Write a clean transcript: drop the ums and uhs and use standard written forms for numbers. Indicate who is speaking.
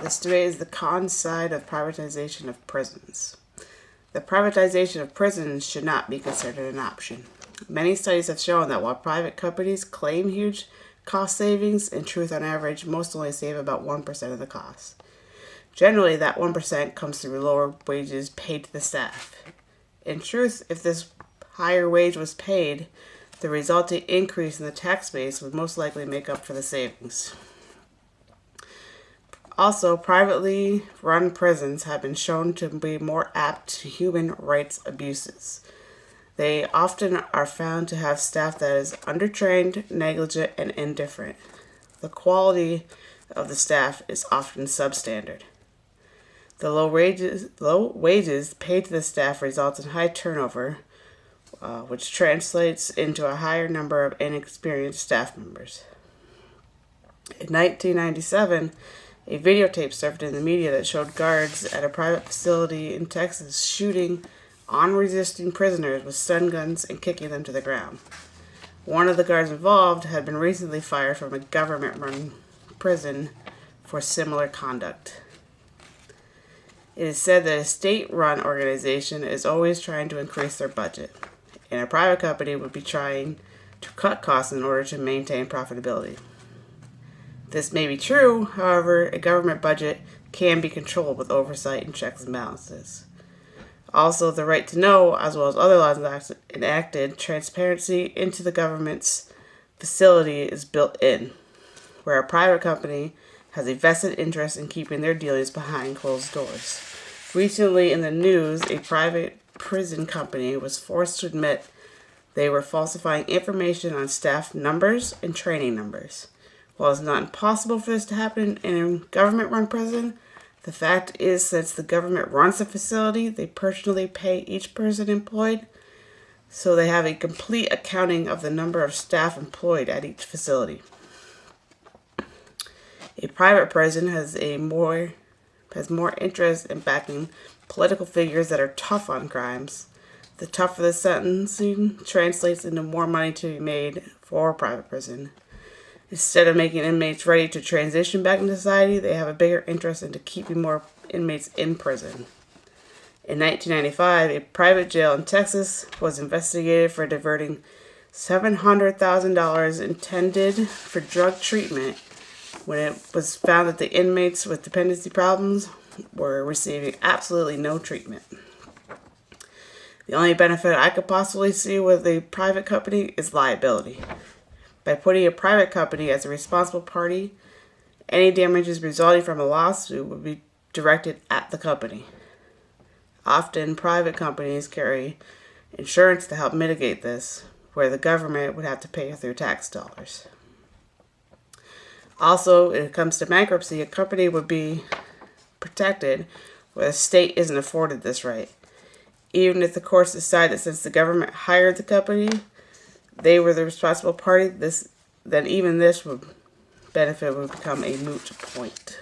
Speaker 1: This today is the con side of privatization of prisons. The privatization of prisons should not be considered an option. Many studies have shown that while private companies claim huge cost savings, in truth, on average, most only save about 1% of the cost. Generally, that 1% comes through lower wages paid to the staff. In truth, if this higher wage was paid, the resulting increase in the tax base would most likely make up for the savings. Also, privately run prisons have been shown to be more apt to human rights abuses. They often are found to have staff that is undertrained, negligent, and indifferent. The quality of the staff is often substandard. The low wages paid to the staff results in high turnover, which translates into a higher number of inexperienced staff members. In 1997, a videotape surfaced in the media that showed guards at a private facility in Texas shooting unresisting prisoners with stun guns and kicking them to the ground. One of the guards involved had been recently fired from a government-run prison for similar conduct. It is said that a state-run organization is always trying to increase their budget, and a private company would be trying to cut costs in order to maintain profitability. This may be true, however, a government budget can be controlled with oversight and checks and balances. Also, the right to know, as well as other laws enacted, transparency into the government's facility is built in, where a private company has a vested interest in keeping their dealings behind closed doors. Recently in the news, a private prison company was forced to admit they were falsifying information on staff numbers and training numbers. While it's not impossible for this to happen in a government-run prison, the fact is, since the government runs the facility, they personally pay each person employed, so they have a complete accounting of the number of staff employed at each facility. A private prison has more interest in backing political figures that are tough on crimes. The tougher the sentencing translates into more money to be made for a private prison. Instead of making inmates ready to transition back into society, they have a bigger interest into keeping more inmates in prison. In 1995, a private jail in Texas was investigated for diverting $700,000 intended for drug treatment when it was found that the inmates with dependency problems were receiving absolutely no treatment. The only benefit I could possibly see with a private company is liability. By putting a private company as a responsible party, any damages resulting from a lawsuit would be directed at the company. Often, private companies carry insurance to help mitigate this, where the government would have to pay with their tax dollars. Also, when it comes to bankruptcy, a company would be protected where the state isn't afforded this right. Even if the courts decide that since the government hired the company, they were the responsible party, then even this benefit would become a moot point.